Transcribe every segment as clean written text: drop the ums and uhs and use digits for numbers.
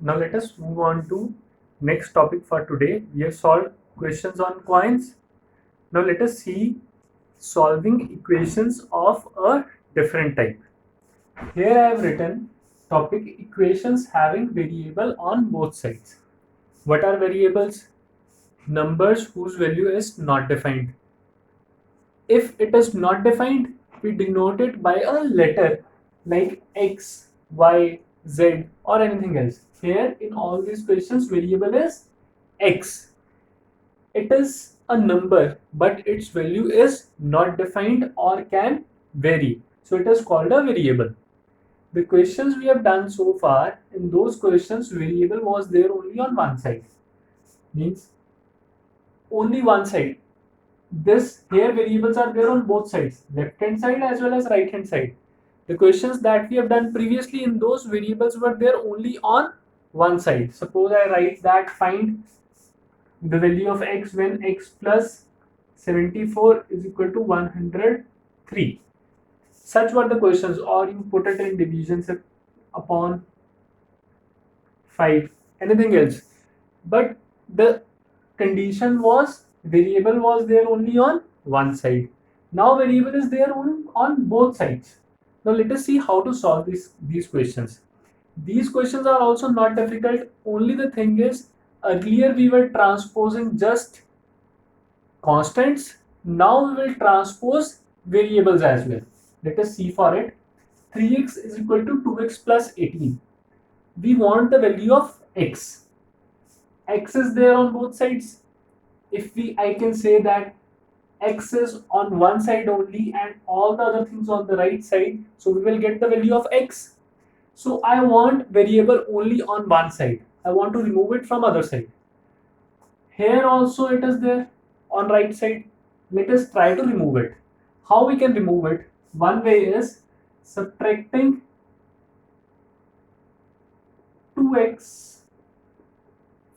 Now let us move on to next topic for today. We have solved questions on coins. Now let us see solving equations of a different type. Here I have written topic equations having variable on both sides. What are variables? Numbers whose value is not defined. If it is not defined, we denote it by a letter like x, y, z or anything else. Here in all these questions, variable is x. It is a number, but its value is not defined or can vary. So it is called a variable. The questions we have done so far, in those questions, variable was there only on one side. Means only one side. This here variables are there on both sides, left hand side as well as right hand side. The questions that we have done previously, in those variables were there only on one side. Suppose I write that find the value of x when x plus 74 is equal to 103. Such were the questions, or you put it in divisions upon 5, anything else. But the condition was variable was there only on one side. Now variable is there on both sides. Now let us see how to solve these questions. These questions are also not difficult. Only the thing is, earlier we were transposing just constants. Now we will transpose variables as well. Let us see for it. 3x is equal to 2x plus 18. We want the value of x. X is there on both sides. If I can say that x is on one side only and all the other things on the right side, so we will get the value of x. So I want variable only on one side. I want to remove it from other side. Here also it is there on right side. Let us try to remove it. How we can remove it? One way is subtracting 2x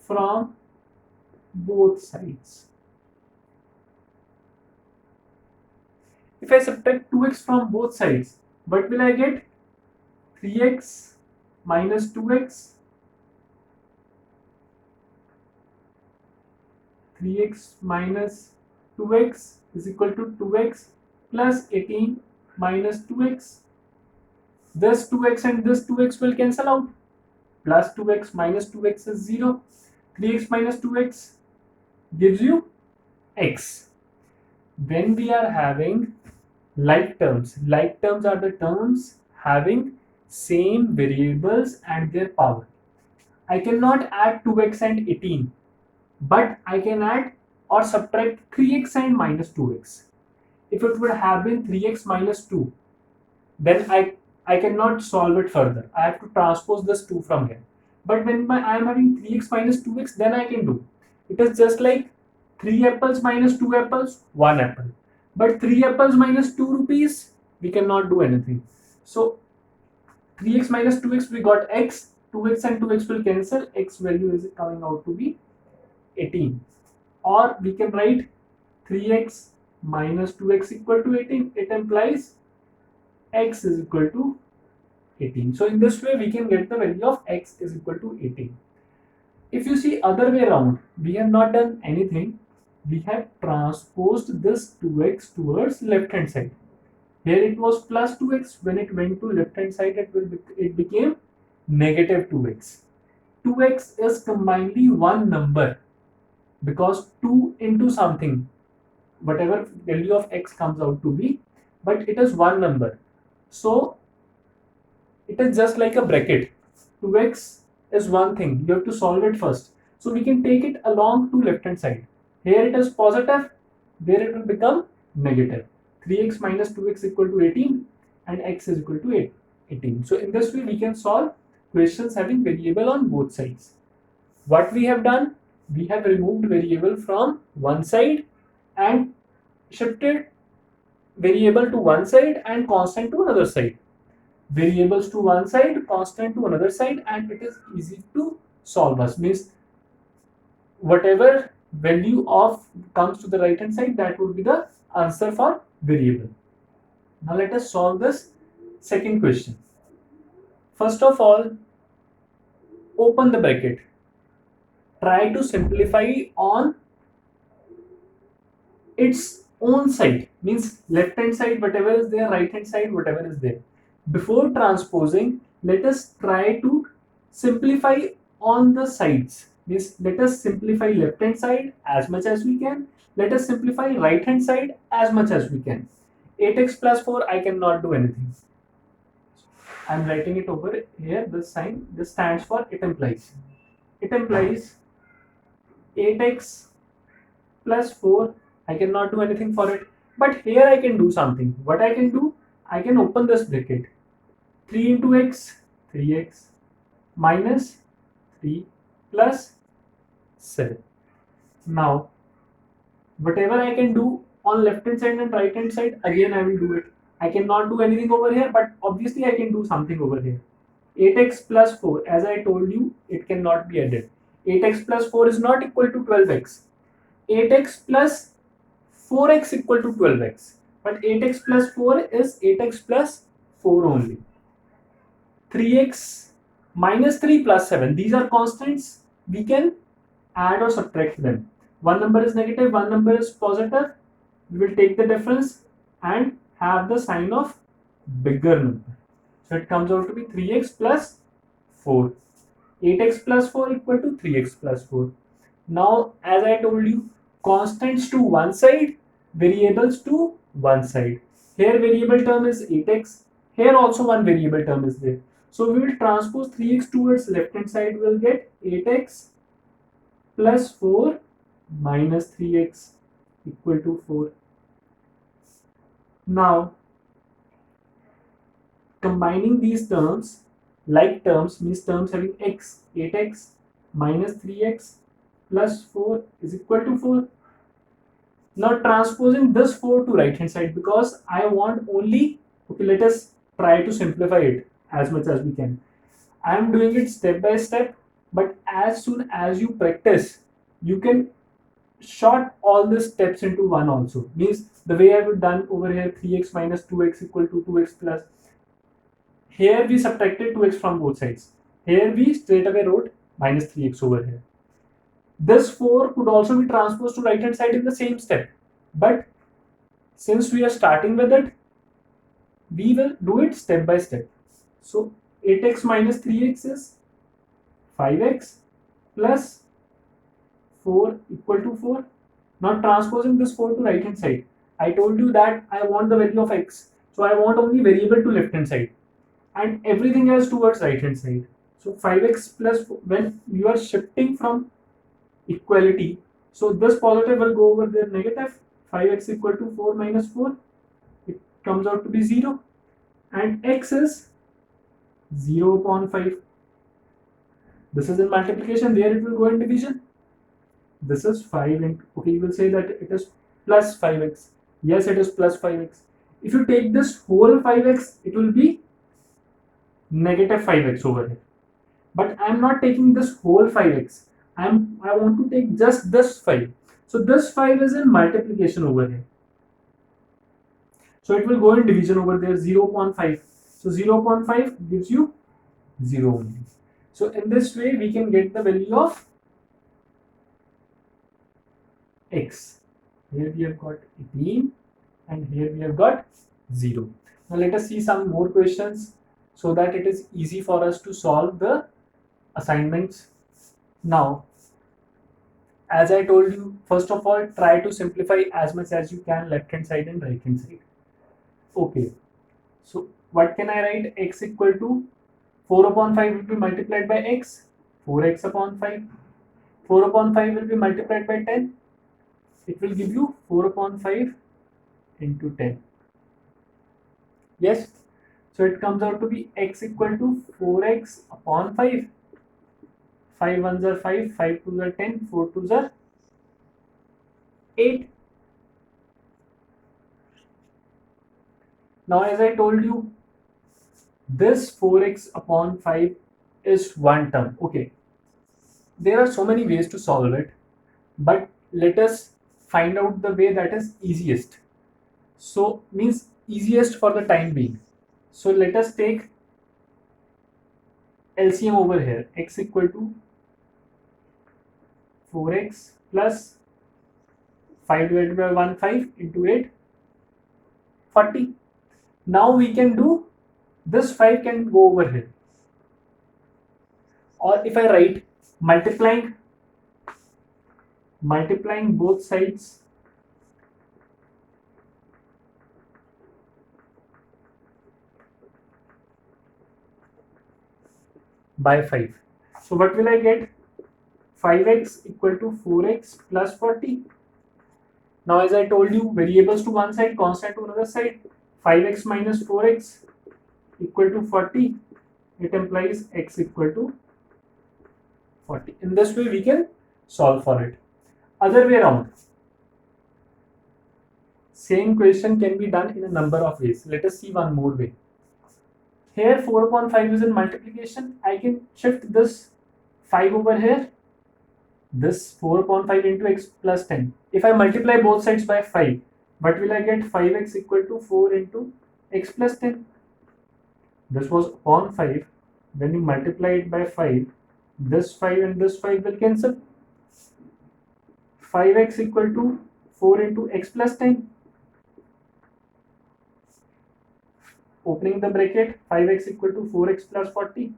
from both sides. If I subtract 2x from both sides, what will I get? 3x minus 2x, 3x minus 2x is equal to 2x plus 18 minus 2x. This 2x and this 2x will cancel out. Plus 2x minus 2x is 0. 3x minus 2x gives you x. When we are having like terms are the terms having same variables and their power. I cannot add 2x and 18, but I can add or subtract 3x and minus 2x. If it would have been 3x minus 2, then I cannot solve it further. I have to transpose this 2 from here. But when I am having 3x minus 2x, then I can do. It is just like 3 apples minus 2 apples, 1 apple. But 3 apples minus 2 rupees, we cannot do anything. So 3x minus 2x, we got x. 2x and 2x will cancel. X value is coming out to be 18. Or we can write 3x minus 2x equal to 18. It implies x is equal to 18. So in this way we can get the value of x is equal to 18. If you see other way around, we have not done anything. We have transposed this 2x towards left hand side. Here it was plus 2x. When it went to left hand side, it became negative 2x. 2x is combinedly one number because 2 into something, whatever value of x comes out to be, but it is one number. So it is just like a bracket. 2x is one thing. You have to solve it first. So we can take it along to left hand side. Here it is positive. There it will become negative. 3x minus 2x equal to 18 and x is equal to 18. So in this way we can solve questions having variable on both sides. What we have done? We have removed variable from one side and shifted variable to one side and constant to another side. Variables to one side, constant to another side, and it is easy to solve us. Means whatever value of comes to the right hand side, that would be the answer for variable. Now let us solve this second question. First of all, open the bracket. Try to simplify on its own side, means left hand side whatever is there, right hand side whatever is there. Before transposing, let us try to simplify on the sides, means let us simplify left hand side as much as we can, let us simplify right hand side as much as we can. 8x plus 4, I cannot do anything. I'm writing it over here, this sign, this stands for it implies. It implies 8x plus 4, I cannot do anything for it. But here I can do something. What I can do? I can open this bracket. 3 into x, 3x minus 3 plus 7. Now, whatever I can do on left hand side and right hand side, again I will do it. I cannot do anything over here, but obviously I can do something over here. 8x plus 4, as I told you, it cannot be added. 8x plus 4 is not equal to 12x. 8x plus 4x equal to 12x, but 8x plus 4 is 8x plus 4 only. 3x minus 3 plus 7, these are constants, we can add or subtract them. One number is negative, one number is positive, we will take the difference and have the sign of bigger number. So it comes out to be 3x plus 4. 8x plus 4 equal to 3x plus 4. Now, as I told you, constants to one side, variables to one side. Here variable term is 8x. Here also one variable term is there. So we will transpose 3x towards left hand side. We will get 8x plus 4 minus 3x equal to 4. Now, combining these terms, like terms means terms having x, 8x minus 3x plus 4 is equal to 4. Now transposing this 4 to right hand side, because I want only, okay, let us try to simplify it as much as we can. I am doing it step by step, but as soon as you practice, you can short all the steps into one also. Means the way I have done over here, 3x minus 2x equal to 2x plus. Here we subtracted 2x from both sides. Here we straight away wrote minus 3x over here. This 4 could also be transposed to right hand side in the same step. But since we are starting with it, we will do it step by step. So 8x minus 3x is 5x plus 4 equal to 4. Now transposing this 4 to right hand side. I told you that I want the value of x. So I want only variable to left hand side. And everything else towards right hand side. So 5x plus 4, when you are shifting from equality, so this positive will go over there negative. 5x equal to 4 minus 4, it comes out to be 0, and x is 0 upon 5. This is in multiplication, there it will go in division. This is 5 into, okay, you will say that it is plus 5x. Yes, it is plus 5x. If you take this whole 5x, it will be negative 5x over here. But I am not taking this whole 5x. I want to take just this 5. So this 5 is in multiplication over here. So it will go in division over there, 0 upon 5. So 0 upon 5 gives you 0 only. So in this way we can get the value of x. Here we have got 18 and here we have got 0. Now let us see some more questions so that it is easy for us to solve the assignments. Now, as I told you, first of all, try to simplify as much as you can left hand side and right hand side. Okay, so what can I write? X equal to 4 upon 5 will be multiplied by x, 4x upon 5. 4 upon 5 will be multiplied by 10. It will give you 4 upon 5 into 10. Yes, so it comes out to be x equal to 4x upon 5. 5 ones are 5, 5 twos are 10, 4 twos are 8. Now as I told you, this 4x upon 5 is one term. Okay, there are so many ways to solve it, but let us find out the way that is easiest. So means easiest for the time being. So let us take LCM over here, x equal to 4x plus 5 divided by 1, 5 into 8, 40. Now we can do this 5 can go over here. Or if I write multiplying both sides by 5. So what will I get? 5x equal to 4x plus 40. Now as I told you, variables to one side, constant to another side. 5x minus 4x equal to 40. It implies x equal to 40. In this way we can solve for it. Other way around, same question can be done in a number of ways. Let us see one more way. Here 4 upon 5 is in multiplication. I can shift this 5 over here. This 4 upon 5 into x plus 10. If I multiply both sides by 5, what will I get? 5x equal to 4 into x plus 10. This was upon 5. When you multiply it by 5, this 5 and this 5 will cancel. 5x equal to 4 into x plus 10. Opening the bracket, 5x equal to 4x plus 40.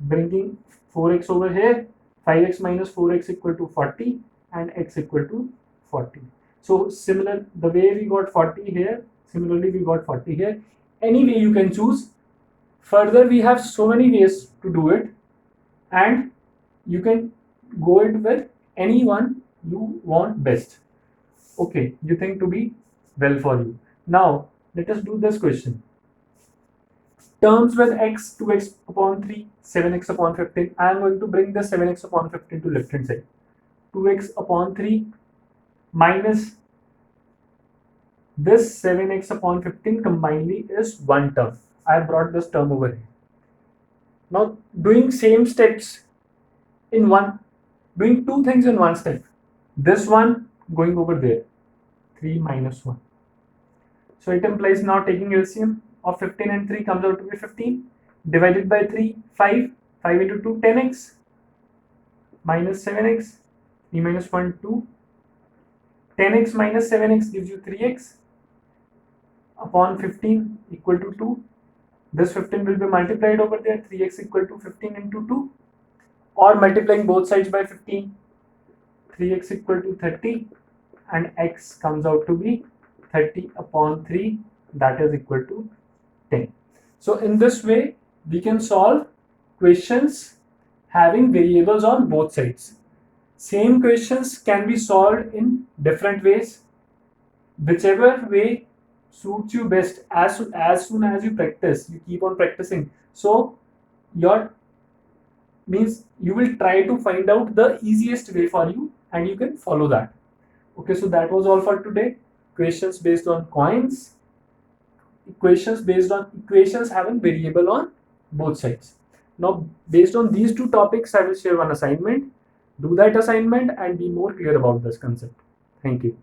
Bringing 4x over here, 5x minus 4x equal to 40 and x equal to 40. So similar, the way we got 40 here, similarly we got 40 here. Any way you can choose. Further, we have so many ways to do it, and you can go it with any one you want best. Okay, you think to be well for you. Now let us do this question. Terms with x, 2x upon 3, 7x upon 15. I am going to bring the 7x upon 15 to left hand side. 2x upon 3 minus this 7x upon 15 combinedly is one term. I have brought this term over here. Now doing same steps in one, doing two things in one step. This one going over there, 3 minus 1. So it implies now taking LCM of 15 and 3 comes out to be 15. Divided by 3, 5. 5 into 2, 10x. Minus 7x. 3 minus 1, 2. 10x minus 7x gives you 3x. Upon 15 equal to 2. This 15 will be multiplied over there. 3x equal to 15 into 2. Or multiplying both sides by 15. 3x equal to 30. And x comes out to be 30 upon 3, that is equal to 10. So in this way we can solve questions having variables on both sides. Same questions can be solved in different ways. Whichever way suits you best, as soon as you practice, you keep on practicing. So your means you will try to find out the easiest way for you and you can follow that. Okay, so that was all for today. Questions based on coins, equations based on equations having variable on both sides. Now based on these two topics, I will share one assignment. Do that assignment and be more clear about this concept. Thank you.